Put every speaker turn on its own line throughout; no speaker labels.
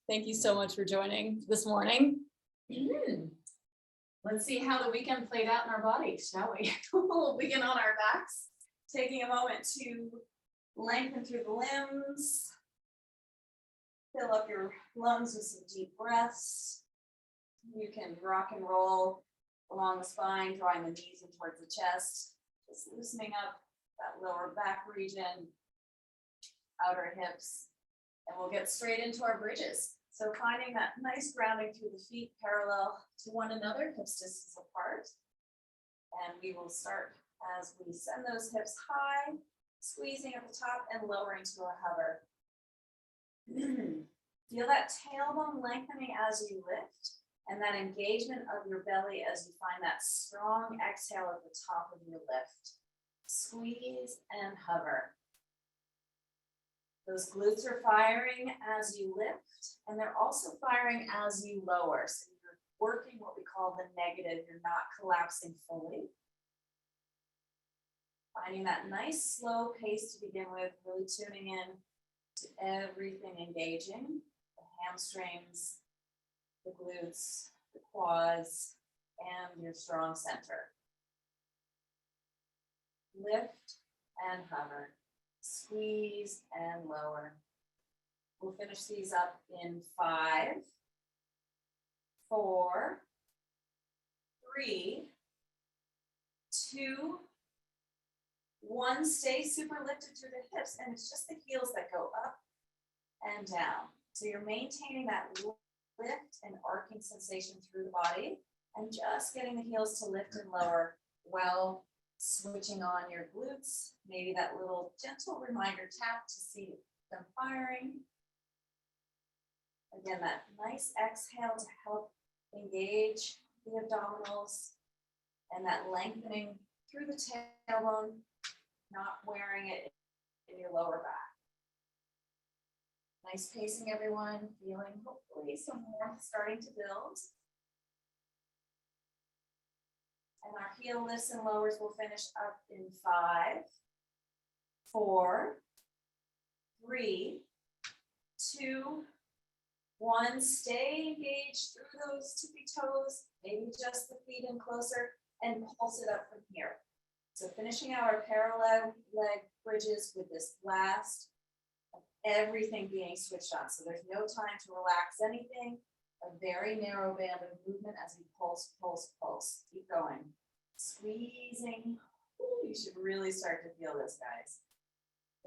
Thank you so much for joining this morning. Let's see how the weekend played out in our bodies, shall we? We'll begin on our backs, taking a moment to lengthen through the limbs, fill up your lungs with some deep breaths. You can rock and roll along the spine, drawing the knees in towards the chest, just loosening up that lower back region, outer hips, and we'll get straight into our bridges. So finding that nice grounding through the feet parallel to one another, hips distance apart. And we will start as we send those hips high, squeezing at the top and lowering to a hover. Feel that tailbone lengthening as you lift and that engagement of your belly as you find that strong exhale at the top of your lift. Squeeze and hover. Those glutes are firing as you lift, and they're also firing as you lower. So you're working what we call the negative. You're not collapsing fully. Finding that nice slow pace to begin with, really tuning in to everything engaging. The hamstrings, the glutes, the quads, and your strong center. Lift and hover. Squeeze and lower. We'll finish these up in 5, 4, 3, 2, 1. Stay super lifted through the hips, and it's just the heels that go up and down. So you're maintaining that lift and arcing sensation through the body, and just getting the heels to lift and lower while switching on your glutes, maybe that little gentle reminder tap to see them firing. Again, that nice exhale to help engage the abdominals and that lengthening through the tailbone, not wearing it in your lower back. Nice pacing, everyone. Feeling hopefully some warmth starting to build. And our heel lifts and lowers will finish up in 5, 4, 3, 2, 1. Stay engaged through those tippy toes, maybe just the feet in closer, and pulse it up from here. So finishing our parallel leg bridges with this blast of everything being switched on. So there's no time to relax anything. A very narrow band of movement as we pulse, pulse, pulse. Keep going. Squeezing. Ooh, you should really start to feel this, guys.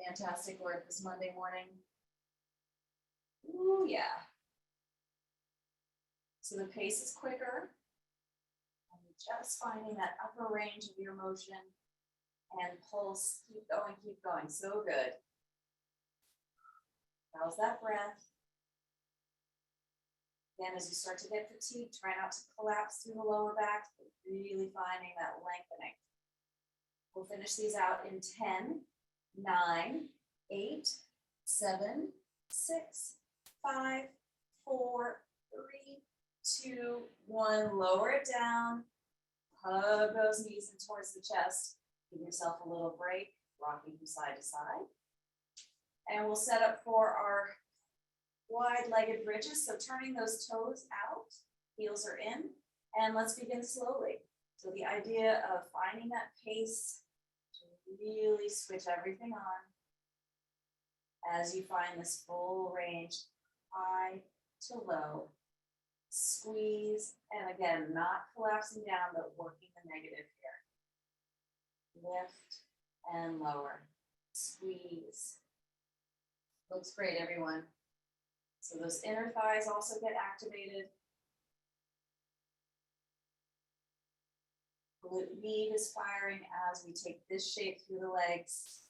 Fantastic work this Monday morning. Ooh, yeah. So the pace is quicker. And just finding that upper range of your motion and pulse. Keep going, keep going. So good. How's that breath? Again, as you start to get fatigued, try not to collapse through the lower back, but really finding that lengthening. We'll finish these out in 10, 9, 8, 7, 6, 5, 4, 3, 2, 1. Lower it down. Hug those knees in towards the chest. Give yourself a little break, rocking from side to side. And we'll set up for our wide-legged bridges, so turning those toes out, heels are in, and let's begin slowly. So the idea of finding that pace to really switch everything on as you find this full range, high to low, squeeze, and again, not collapsing down, but working the negative here. Lift and lower, squeeze. Looks great, everyone. So those inner thighs also get activated. Glute med is firing as we take this shape through the legs.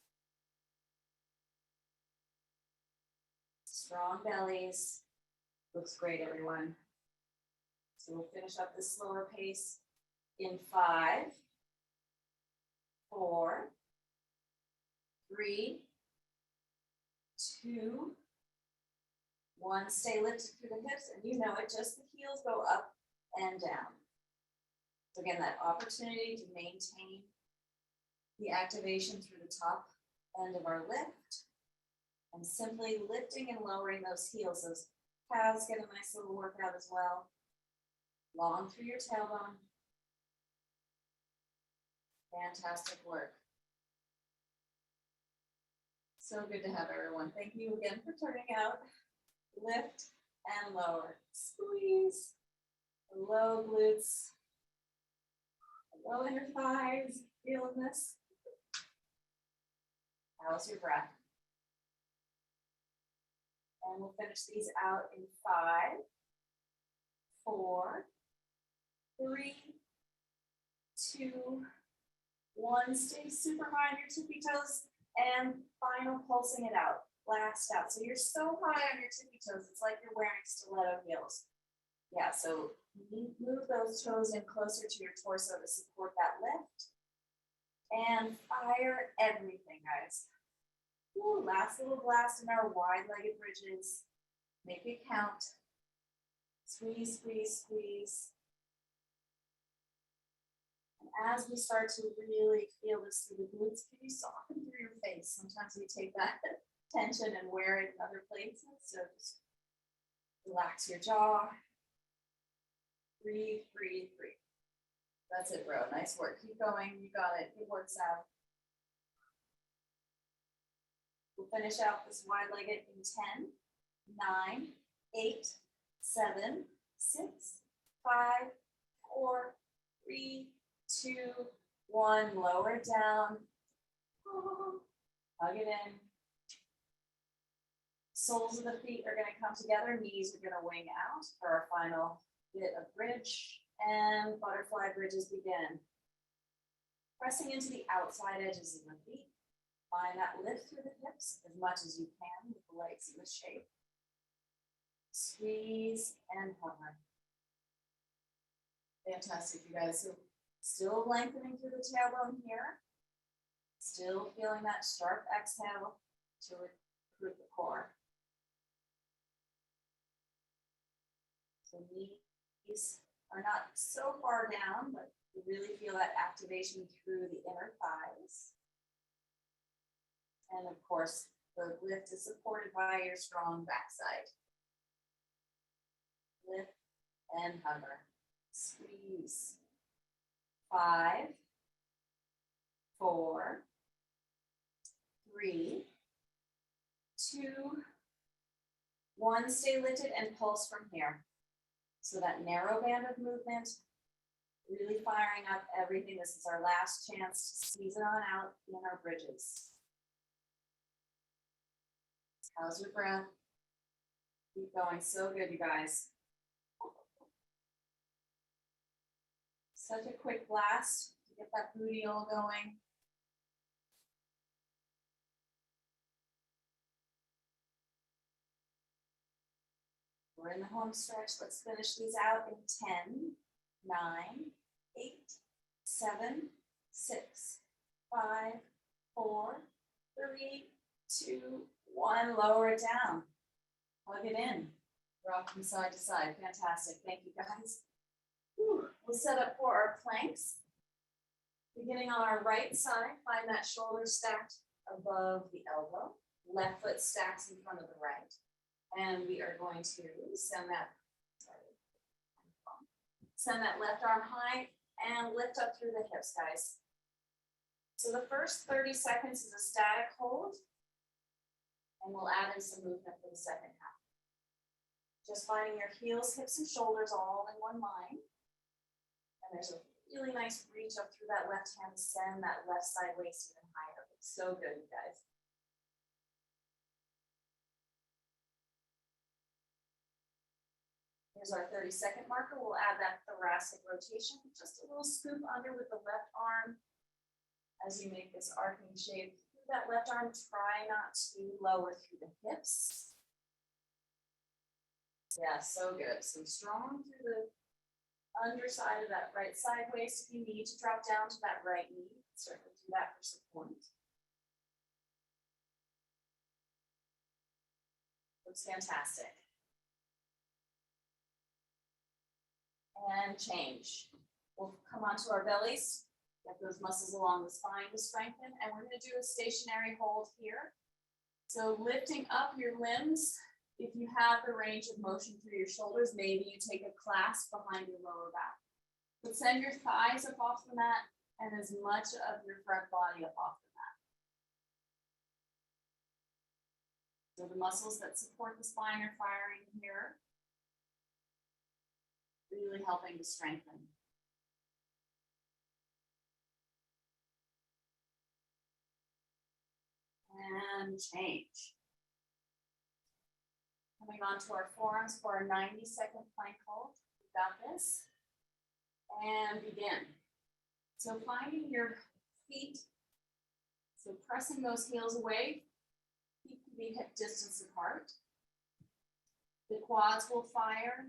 Strong bellies. Looks great, everyone. So we'll finish up this slower pace in 5, 4, 3, 2, 1. Stay lifted through the hips, and you know it, just the heels go up and down. So again, that opportunity to maintain the activation through the top end of our lift, and simply lifting and lowering those heels, those Calves get a nice little workout as well. Long through your tailbone. Fantastic work. So good to have everyone. Thank you again for turning out. Lift and lower. Squeeze. Low glutes. Low inner thighs. Feeling this? How's your breath? And we'll finish these out in 5, 4, 3, 2, 1. Stay super high on your tippy toes and final pulsing it out. Blast out. So you're so high on your tippy toes, it's like you're wearing stiletto heels. Yeah, so move those toes in closer to your torso to support that lift. And fire everything, guys. Ooh, last little blast in our wide-legged bridges. Make it count. Squeeze, squeeze, squeeze. And as we start to really feel this through the glutes, can you soften through your face? Sometimes we take that tension and wear it in other places. So just relax your jaw. Breathe, breathe, breathe. That's it, bro. Nice work. Keep going. You got it. It works out. We'll finish out this wide-legged in 10, 9, 8, 7, 6, 5, 4, 3, 2, 1. Lower it down. Hug it in. Soles of the feet are going to come together. Knees are going to wing out for our final bit of bridge. And butterfly bridges begin. Pressing into the outside edges of the feet. Find that lift through the hips as much as you can with the legs in the shape. Squeeze and hover. Fantastic, you guys. So still lengthening through the tailbone here. Still feeling that sharp exhale to recruit the core. So knees are not so far down, but you really feel that activation through the inner thighs. And of course, the lift is supported by your strong backside. Lift and hover. Squeeze. 5, 4, 3, 2, 1. Stay lifted and pulse from here. So that narrow band of movement, really firing up everything. This is our last chance to squeeze it on out in our bridges. How's your breath? Keep going. So good, you guys. Such a quick blast to get that booty all going. We're in the home stretch. Let's finish these out in 10, 9, 8, 7, 6, 5, 4, 3, 2, 1. Lower it down. Plug it in. Rock from side to side. Fantastic. Thank you, guys. Whew. We'll set up for our planks. Beginning on our right side, find that shoulder stacked above the elbow. Left foot stacks in front of the right. And we are going to send that left arm high and lift up through the hips, guys. So the first 30 seconds is a static hold, and we'll add in some movement for the second half. Just finding your heels, hips, and shoulders all in one line. And there's a really nice reach up through that left hand to send that left side waist even higher. It's so good, you guys. Here's our 30-second marker. We'll add that thoracic rotation. Just a little scoop under with the left arm as you make this arcing shape. Through that left arm, try not to lower through the hips. Yeah, so good. So strong through the underside of that right side waist. If you need to drop down to that right knee, certainly do that for support. Looks fantastic. And change. We'll come onto our bellies, get those muscles along the spine to strengthen, and we're going to do a stationary hold here. So lifting up your limbs If you have the range of motion through your shoulders, maybe you take a clasp behind your lower back. But send your thighs up off the mat and as much of your front body up off the mat. So the muscles that support the spine are firing here, really helping to strengthen. And change. Coming onto our forearms for our 90-second plank hold. We got this. And begin. So finding your feet, so pressing those heels away, feet can be hip distance apart. The quads will fire.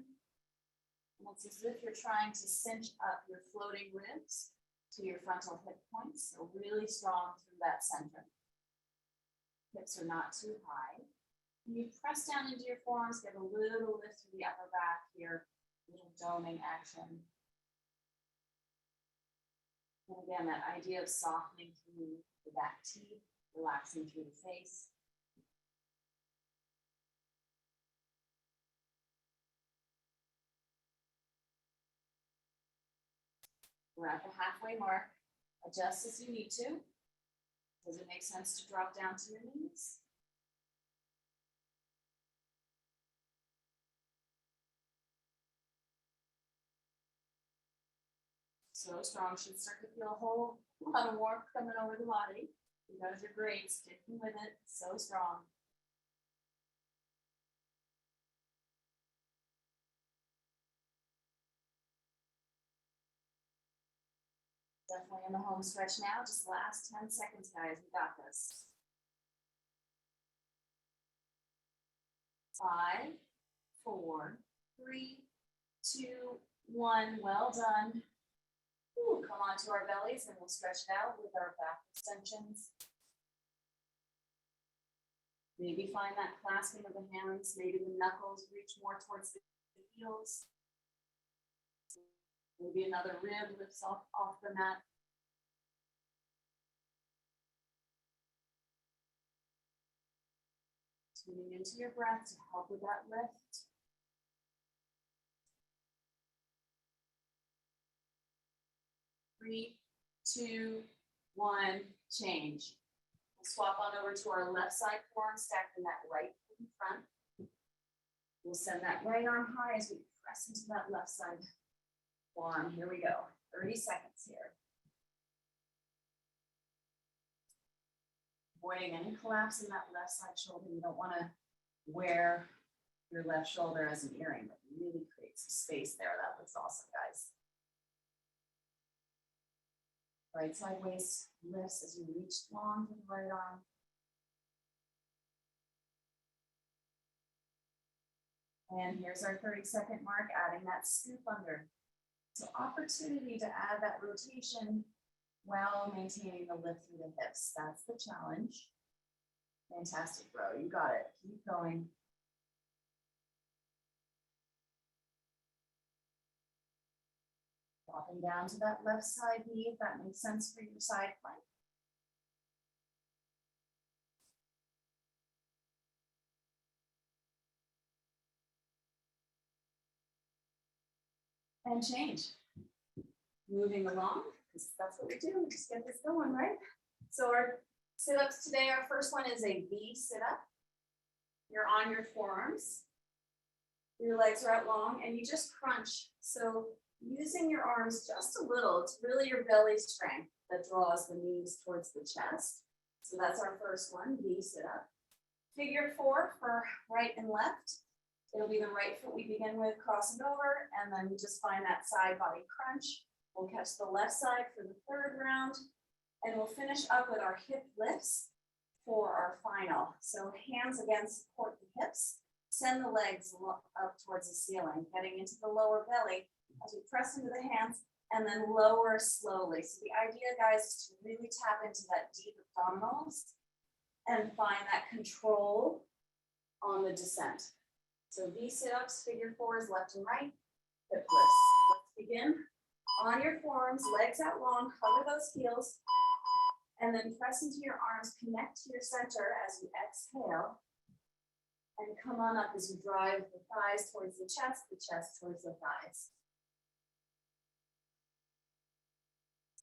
And it's as if you're trying to cinch up your floating ribs to your frontal hip points. So really strong through that center. Hips are not too high. And you press down into your forearms, get a little lift through the upper back here, a little doming action. And again, that idea of softening through the back teeth, relaxing through the face. We're at the halfway mark. Adjust as you need to. Does it make sense to drop down to your knees? So strong, should start to feel a whole lot of warmth coming over the body. You guys are great, sticking with it, so strong. Definitely in the home stretch now, just last 10 seconds, guys, we got this. 5, 4, 3, 2, 1, well done. Ooh, come onto our bellies and we'll stretch it out with our back extensions. Maybe find that clasping of the hands, maybe the knuckles reach more towards the heels. Maybe another rib lifts off the mat. Tuning into your breath to help with that lift. Three, 2, 1, change. We'll swap on over to our left side forearm, stacking that right foot in front. We'll send that right arm high as we press into that left side forearm. Here we go. 30 seconds here. Avoiding any collapse in that left side shoulder. You don't want to wear your left shoulder as an earring, but really create some space there. That looks awesome, guys. Right side waist lifts as you reach long to the right arm. And here's our 30-second mark, adding that scoop under. So opportunity to add that rotation while maintaining the lift through the hips. That's the challenge. Fantastic, bro. You got it. Keep going. Dropping down to that left side knee, if that makes sense for your side plank. And change. Moving along, because that's what we do. We just get this going, right? So our sit-ups today, our first one is a V sit-up. You're on your forearms. Your legs are out long, and you just crunch. So using your arms just a little, it's really your belly strength that draws the knees towards the chest. So that's our first one, V sit-up. Figure 4 for right and left. It'll be the right foot we begin with, crossing over, and then we just find that side body crunch. We'll catch the left side for the third round, and we'll finish up with our hip lifts for our final. So hands again support the hips, send the legs up towards the ceiling, getting into the lower belly as we press into the hands, and then lower slowly. So the idea, guys, is to really tap into that deep abdominals and find that control on the descent. So V sit-ups, figure 4 is left and right, hip lifts. Let's begin. On your forearms, legs out long, cover those heels, and then press into your arms, connect to your center as you exhale. And come on up as you drive the thighs towards the chest towards the thighs.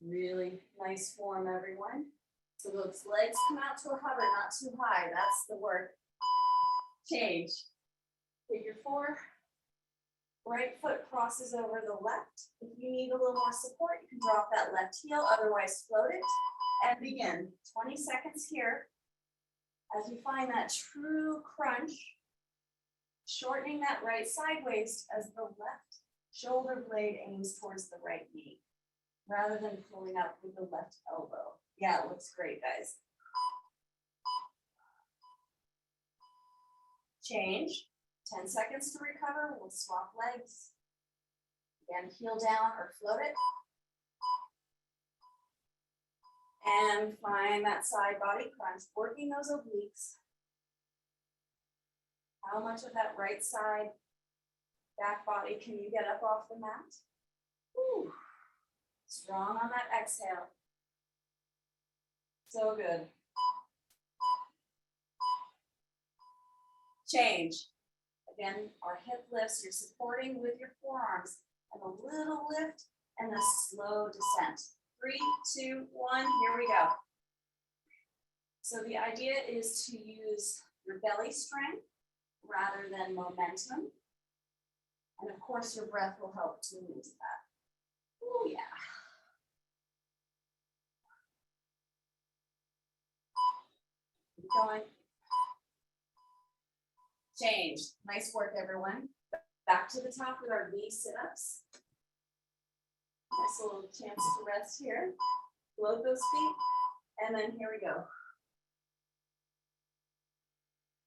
Really nice form, everyone. So those legs come out to a hover, not too high. That's the work. Change. Figure 4. Right foot crosses over the left. If you need a little more support, you can drop that left heel, otherwise float it. And begin. 20 seconds here. As you find that true crunch, shortening that right side waist as the left shoulder blade aims towards the right knee, rather than pulling up with the left elbow. Yeah, it looks great, guys. Change. 10 seconds to recover. We'll swap legs. Again, heel down or float it. And find that side body crunch, working those obliques. How much of that right side back body can you get up off the mat? Whew. Strong on that exhale. So good. Change. Again, our hip lifts, you're supporting with your forearms, and a little lift and a slow descent. 3, 2, 1, here we go. So the idea is to use your belly strength rather than momentum. And of course, your breath will help tune into that. Oh yeah. Keep going. Change. Nice work, everyone. Back to the top with our V sit-ups. Nice little chance to rest here. Float those feet. And then here we go.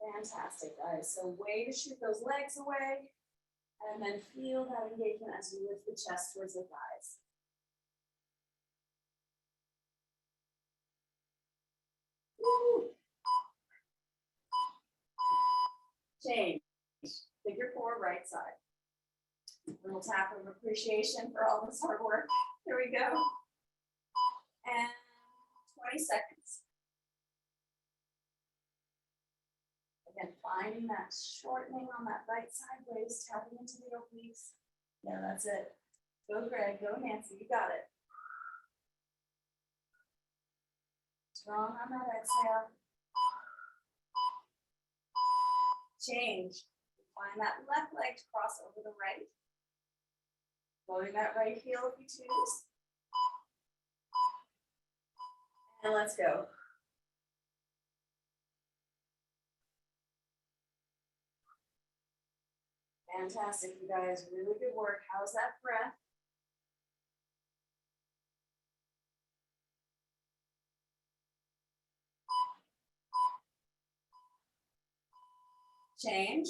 Fantastic, guys. So way to shoot those legs away. And then feel that engagement as you lift the chest towards the thighs. Woo. Change. Figure 4, right side. Little tap of appreciation for all this hard work. Here we go. And 20 seconds. Again, finding that shortening on that right side waist, tapping into the obliques. Yeah, that's it. Go Greg, go Nancy, you got it. Strong on that exhale. Change. Find that left leg to cross over the right. Loading that right heel if you choose. And let's go. Fantastic, you guys. Really good work. How's that breath? Change.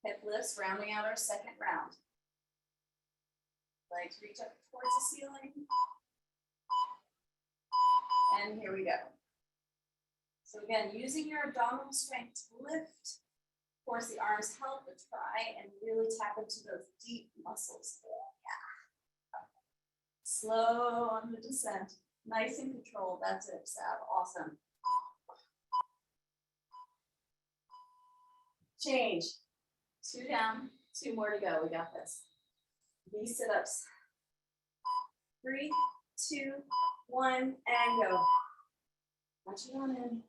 Hip lifts, rounding out our second round. Legs reach up towards the ceiling. And here we go. So again, using your abdominal strength to lift. Of course, the arms help, but try and really tap into those deep muscles. Yeah. Slow on the descent. Nice and controlled. That's it, Sab. Awesome. Change. 2 down, 2 more to go. We got this. These sit-ups. 3, 2, 1, and go. Punch it on in.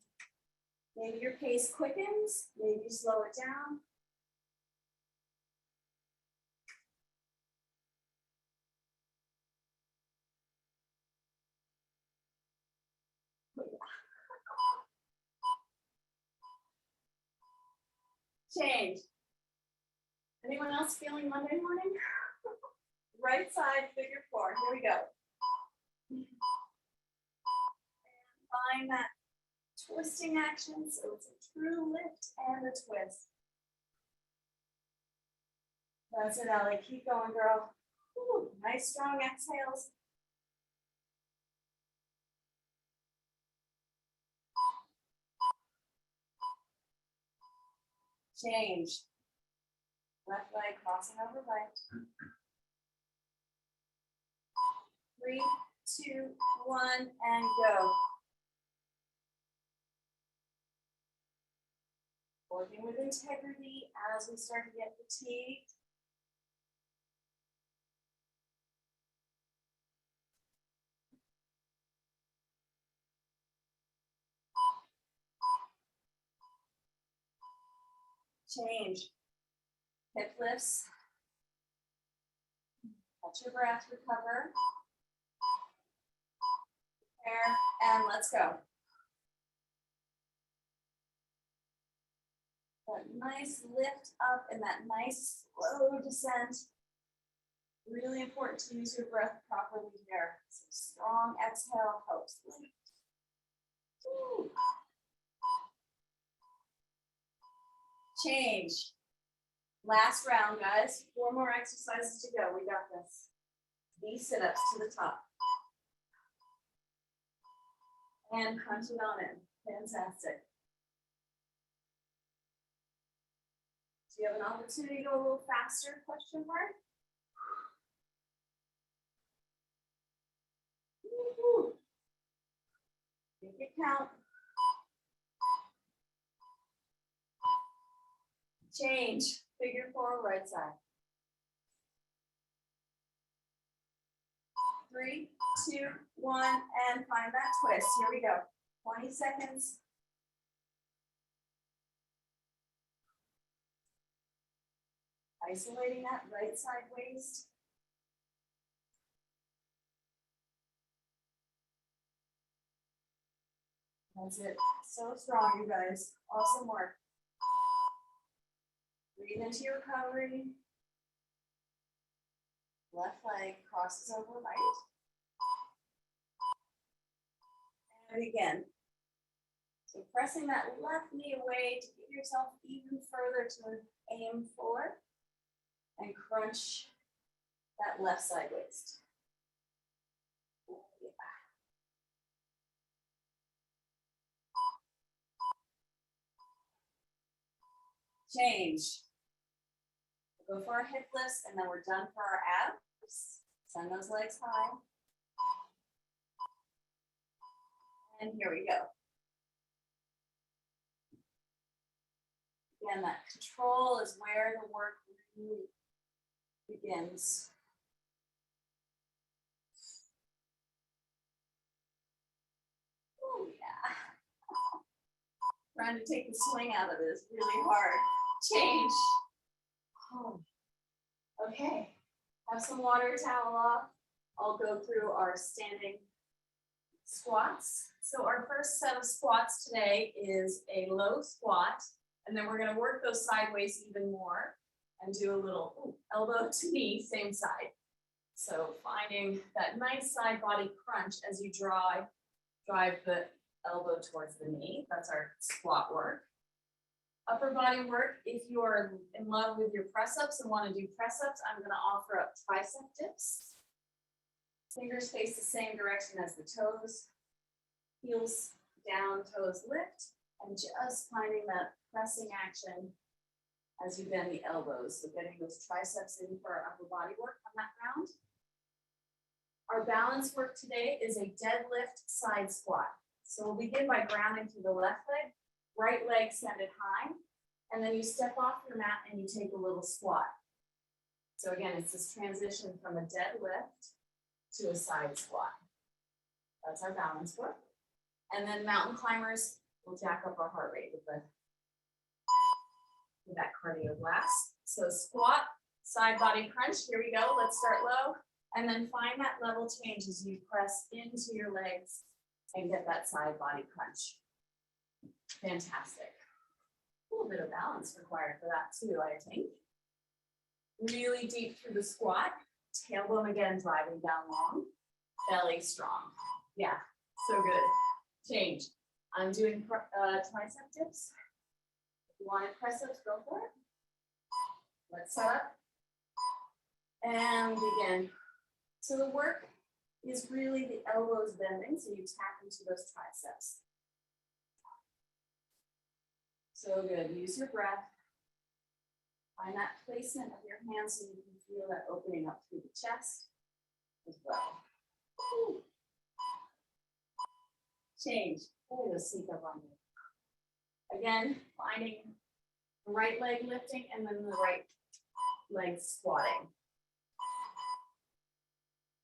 Maybe your pace quickens, maybe you slow it down. Change. Anyone else feeling Monday morning? Right side, figure 4. Here we go. And find that twisting action, so it's a true lift and a twist. That's it, Ellie. Keep going, girl. Ooh, nice strong exhales. Change. Left leg crossing over right. 3, 2, 1, and go. Working with integrity as we start to get fatigued. Change. Hip lifts. Catch your breath, recover. Prepare, and let's go. That nice lift up and that nice slow descent. Really important to use your breath properly here. So strong exhale helps lift. Woo. Change. Last round, guys. 4 more exercises to go. We got this. These sit-ups to the top. And crunch it on in. Fantastic. Do you have an opportunity to go a little faster? Question mark. Woo-hoo. Make it count. Change. Figure 4, right side. 3, 2, 1, and find that twist. Here we go. 20 seconds. Isolating that right side waist. That's it. So strong, you guys. Awesome work. Breathe into your recovery. Left leg crosses over right. And again. So pressing that left knee away to give yourself even further to aim for. And crunch that left side waist. Change. We'll go for our hip lifts and then we're done for our abs. Send those legs high. And here we go. Again, that control is where the work really begins. Oh yeah. Trying to take the swing out of this really hard. Change. Oh. Okay. Have some water, towel off. I'll go through our standing squats. So our first set of squats today is a low squat, and then we're going to work those sideways even more and do a little elbow to knee, same side. So finding that nice side body crunch as you drive the elbow towards the knee. That's our squat work. Upper body work, if you are in love with your press-ups and want to do press-ups, I'm going to offer up tricep dips. Fingers face the same direction as the toes. Heels down, toes lift, and just finding that pressing action as you bend the elbows. So getting those triceps in for our upper body work on that round. Our balance work today is a deadlift side squat. So we'll begin by grounding through the left leg, right leg extended high, and then you step off your mat and you take a little squat. So again, it's this transition from a deadlift to a side squat. That's our balance work. And then mountain climbers will jack up our heart rate with that cardio blast. So squat, side body crunch. Here we go. Let's start low. And then find that level change as you press into your legs and get that side body crunch. Fantastic. A little bit of balance required for that too, I think. Really deep through the squat. Tailbone again, driving down long. Belly strong. Yeah, so good. Change. I'm doing tricep dips. If you want to press ups, go for it. Let's set up. And begin. So the work is really the elbows bending, so you tap into those triceps. So good. Use your breath. Find that placement of your hands so you can feel that opening up through the chest as well. Woo. Change. Oh, it'll sneak up on you. Again, finding The right leg lifting and then the right leg squatting.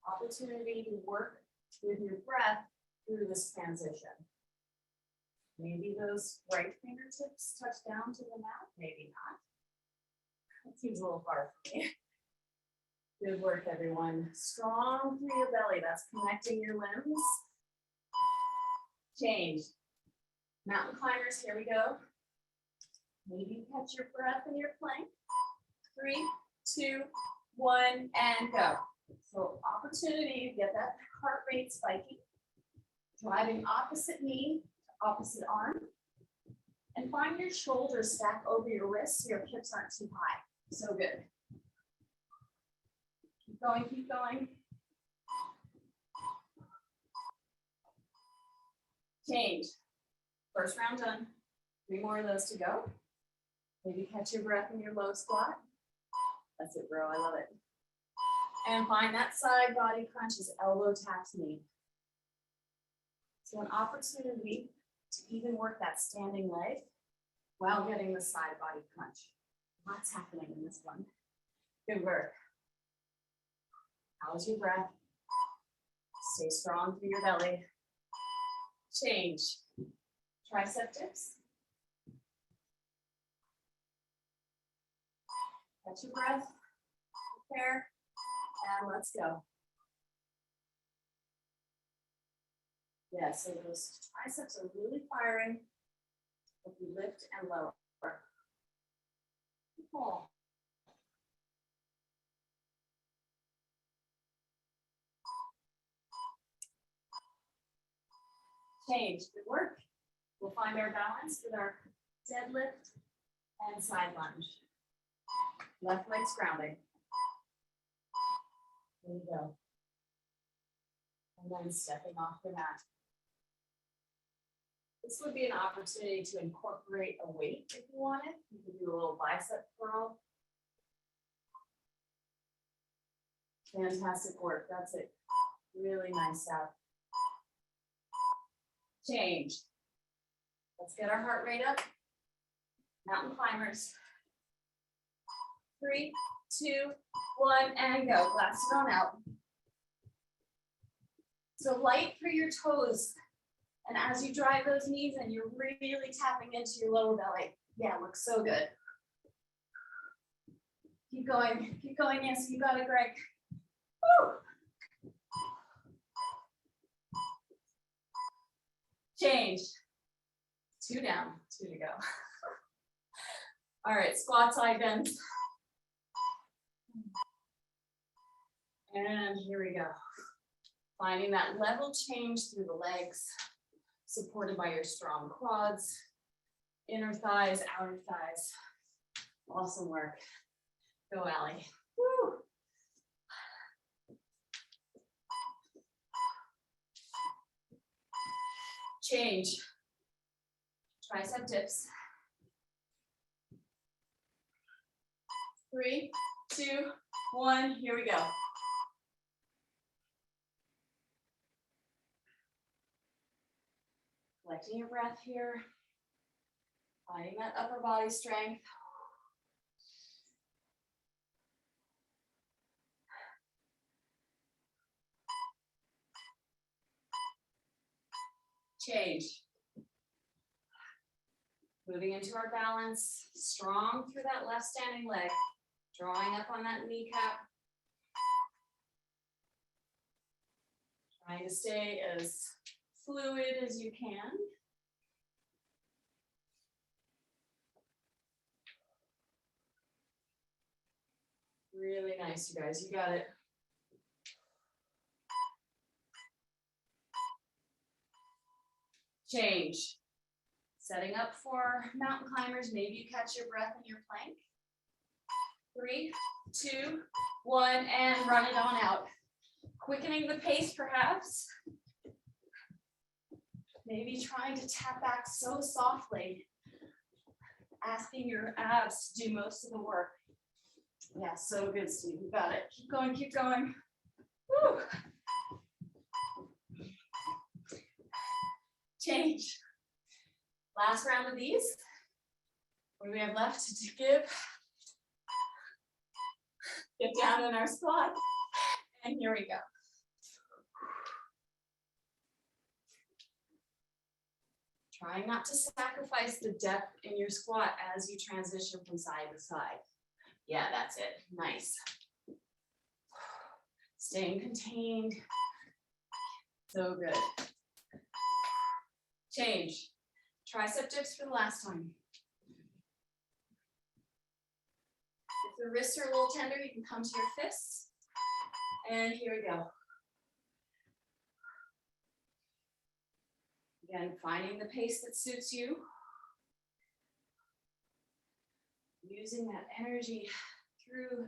Opportunity to work with your breath through this transition. Maybe those right fingertips touch down to the mat, maybe not. That seems a little far for me. Good work, everyone. Strong through your belly. That's connecting your limbs. Change. Mountain climbers, here we go. Maybe catch your breath in your plank. 3, 2, 1, and go. So opportunity to get that heart rate spiking. Driving opposite knee to opposite arm. And find your shoulders stack over your wrists so your hips aren't too high. So good. Keep going, keep going. Change. First round done. 3 more of those to go. Maybe catch your breath in your low squat. That's it, bro. I love it. And find that side body crunch as elbow taps knee. So an opportunity to even work that standing leg while getting the side body crunch. Lots happening in this one. Good work. How's your breath? Stay strong through your belly. Change. Tricep dips. Catch your breath. Prepare. And let's go. Yeah, so those triceps are really firing if you lift and lower. Cool. Change. Good work. We'll find our balance with our deadlift and side lunge. Left leg's grounding. There you go. And then stepping off the mat. This would be an opportunity to incorporate a weight if you wanted. You could do a little bicep curl. Fantastic work. That's it. Really nice out. Change. Let's get our heart rate up. Mountain climbers. 3, 2, 1, and go. Blast it on out. So light through your toes. And as you drive those knees in, you're really tapping into your lower belly. Yeah, it looks so good. Keep going, Nancy, you got it, Greg. Woo! Change. 2 down, 2 to go. All right, squat side bends. And here we go. Finding that level change through the legs, supported by your strong quads, inner thighs, outer thighs. Awesome work. Go, Allie. Woo! Change. Tricep dips. 3, 2, 1, here we go. Collecting your breath here. Finding that upper body strength. Change. Moving into our balance, strong through that left standing leg, drawing up on that kneecap. Trying to stay as fluid as you can. Really nice, you guys, you got it. Change. Setting up for mountain climbers, maybe you catch your breath in your plank. 3, 2, 1, and run it on out. Quickening the pace perhaps. Maybe trying to tap back so softly, asking your abs to do most of the work. Yeah, so good, Steve, you got it. Keep going, keep going. Woo. Change. Last round of these.
What do we have left to give? Get down in our squat. And here we go. Try not to sacrifice the depth in your squat as you transition from side to side. Yeah, that's it. Nice. Staying contained. So good. Change. Tricep dips for the last time. If the wrists are a little tender, you can come to your fists. And here we go. Again, finding the pace that suits you. Using that energy through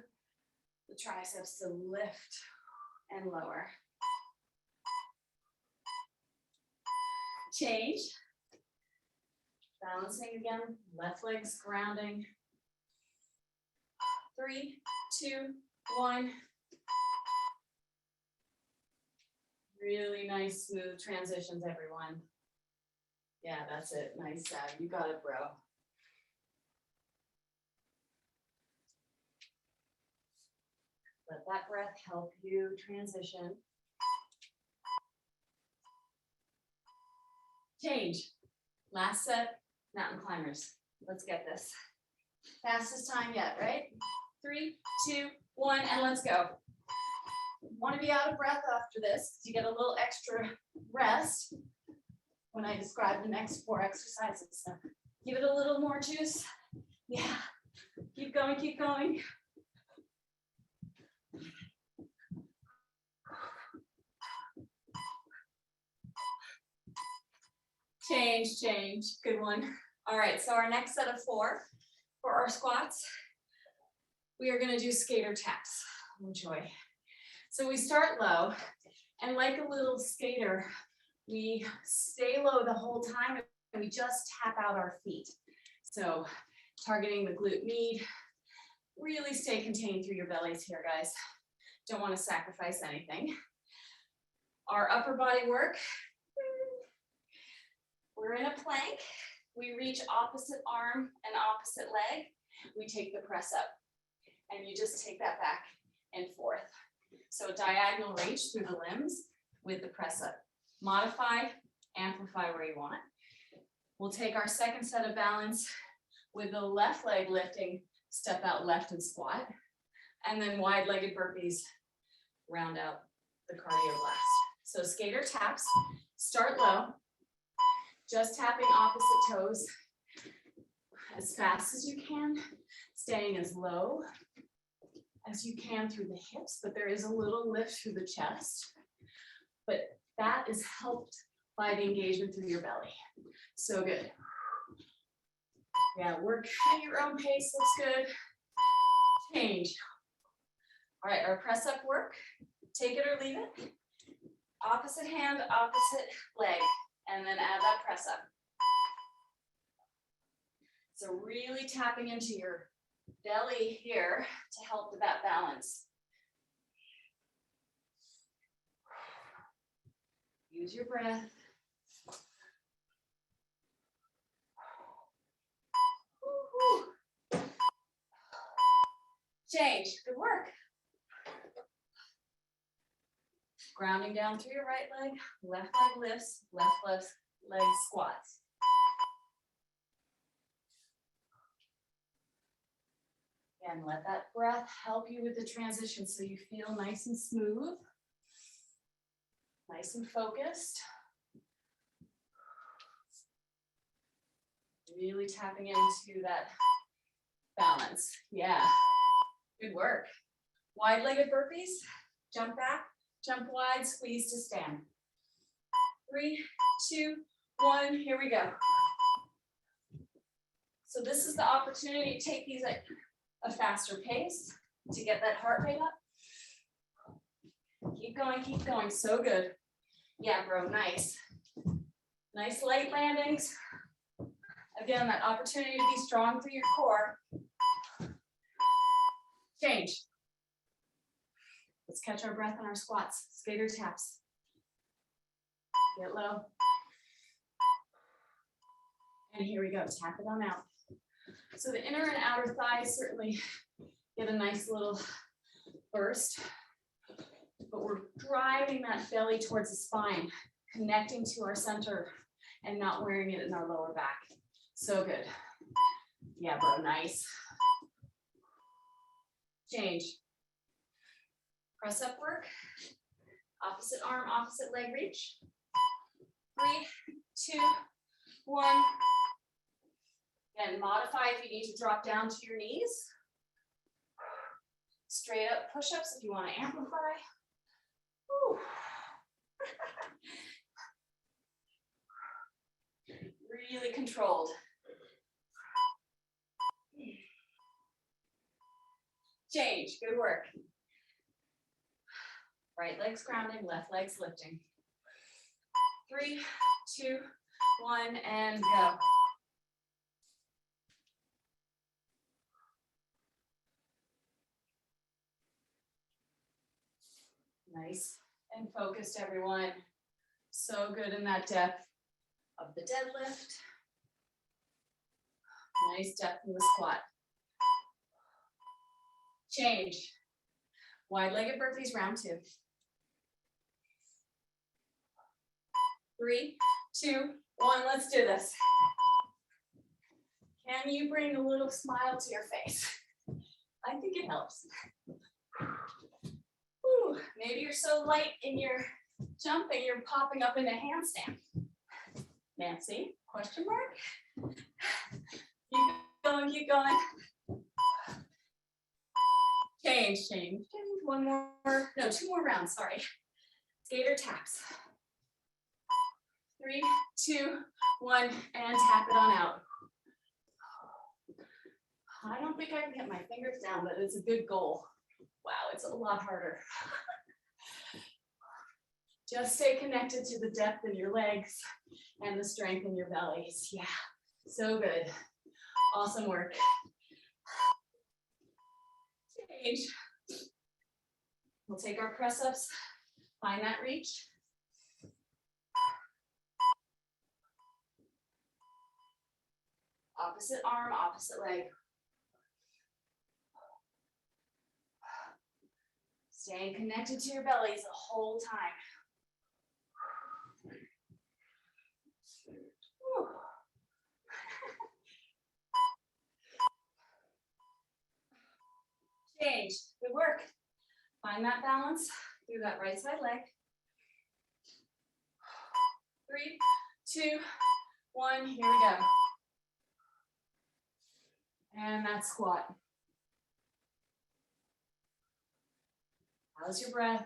the triceps to lift and lower. Change. Balancing again, left leg's grounding. 3, 2, 1. Really nice, smooth transitions, everyone. Yeah, that's it. Nice, you got it, bro. Let that breath help you transition. Change. Last set, mountain climbers. Let's get this. Fastest time yet, right? 3, 2, 1, and let's go. Want to be out of breath after this, because you get a little extra rest when I describe the next 4 exercises. So give it a little more juice. Yeah. Keep going, keep going. Change, change. Good one. All right, so our next set of 4 for our squats, we are going to do skater taps. Enjoy. So we start low, and like a little skater, we stay low the whole time, and we just tap out our feet. So targeting the glute med. Really stay contained through your bellies here, guys. Don't want to sacrifice anything. Our upper body work. We're in a plank. We reach opposite arm and opposite leg. We take the press up, and you just take that back and forth. So diagonal reach through the limbs with the press up. Modify, amplify where you want. We'll take our second set of balance with the left leg lifting, step out left and squat, and then wide-legged burpees round out the cardio blast. So skater taps, start low, just tapping opposite toes as fast as you can, staying as low as you can through the hips, but there is a little lift through the chest, but that is helped by the engagement through your belly. So good. Yeah, work at your own pace, looks good. Change. All right, our press up work, take it or leave it. Opposite hand, opposite leg, and then add that press up. So really tapping into your belly here to help with that balance. Use your breath. Change, good work. Grounding down through your right leg, left leg lifts, left leg squats. And let that breath help you with the transition so you feel nice and smooth, nice and focused. Really tapping into that balance. Yeah, good work. Wide-legged burpees, jump back, jump wide, squeeze to stand. 3, 2, 1, here we go. So this is the opportunity to take these at a faster pace to get that heart rate up. Keep going, so good. Yeah, bro, nice. Nice light landings. Again, that opportunity to be strong through your core. Change. Let's catch our breath on our squats. Skater taps. Get low. And here we go, tap it on out. So the inner and outer thighs certainly get a nice little burst, but we're driving that belly towards the spine, connecting to our center and not wearing it in our lower back. So good. Yeah, bro, nice. Change. Press up work. Opposite arm, opposite leg reach. 3, 2, 1. And modify if you need to drop down to your knees. Straight up push-ups if you want to amplify. Whew. Really controlled. Change, good work. Right leg's grounding, left leg's lifting. 3, 2, 1, and go. Nice and focused, everyone. So good in that depth of the deadlift. Nice depth in the squat. Change. Wide-legged burpees, round 2. 3, 2, 1, let's do this. Can you bring a little smile to your face? I think it helps. Whew, maybe you're so light in your jumping, you're popping up in a handstand. Nancy, question mark? Keep going, keep going. Change. One more, no, 2 more rounds, sorry. Skater taps. 3, 2, 1, and tap it on out. I don't think I can get my fingers down, but it's a good goal. Wow, it's a lot harder. Just stay connected to the depth in your legs and the strength in your bellies. Yeah, so good. Awesome work. Change. We'll take our press ups, find that reach. Opposite arm, opposite leg. Staying connected to your bellies the whole time. Whew. Change, good work. Find that balance through that right side leg. 3, 2, 1, here we go. And that squat. How's your breath?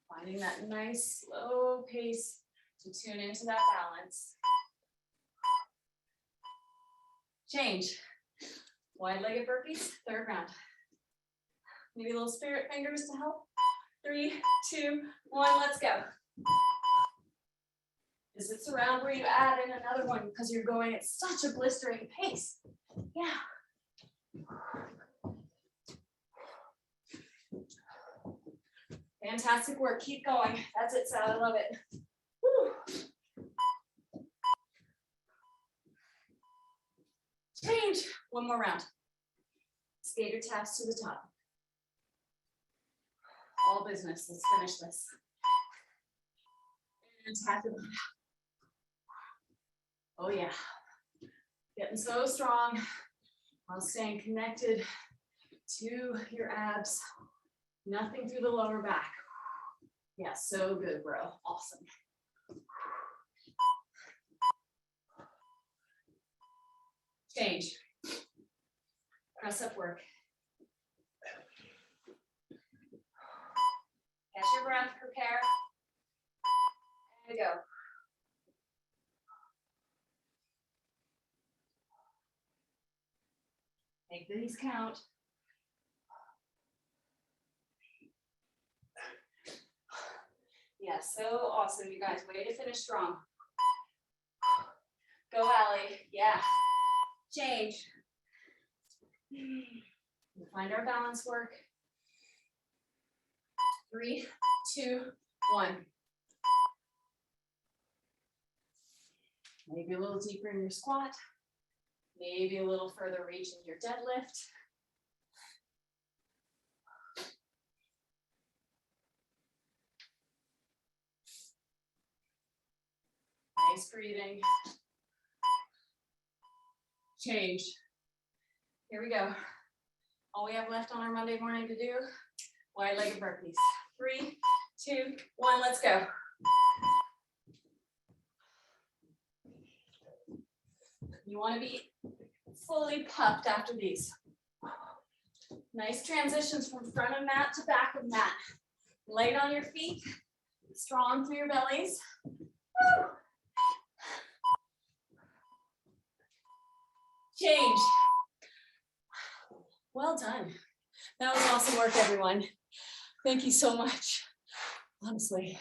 Finding that nice slow pace to tune into that balance. Change. Wide-legged burpees, 3rd round. Maybe little spirit fingers to help. 3, 2, 1, let's go. Is this a round where you add in another one because you're going at such a blistering pace? Yeah. Fantastic work, keep going. That's it, Sal, I love it. Woo. Change, 1 more round. Skater taps to the top. All business, let's finish this. And tap it on. Oh yeah, getting so strong while staying connected to your abs. Nothing through the lower back. Yeah, so good, bro. Awesome. Change. Press up work. Catch your breath, prepare. And go. Make these count. Yeah, so awesome, you guys. Way to finish strong. Go, Allie. Yeah. Change. We'll find our balance work. 3, 2, 1. Maybe a little deeper in your squat. Maybe a little further reach in your deadlift. Nice breathing. Change. Here we go. All we have left on our Monday morning to do, wide-legged burpees. 3, 2, 1, let's go. You want to be fully puffed after these. Nice transitions from front of mat to back of mat. Light on your feet, strong through your bellies. Woo. Change. Well done. That was awesome work, everyone. Thank you so much. Honestly.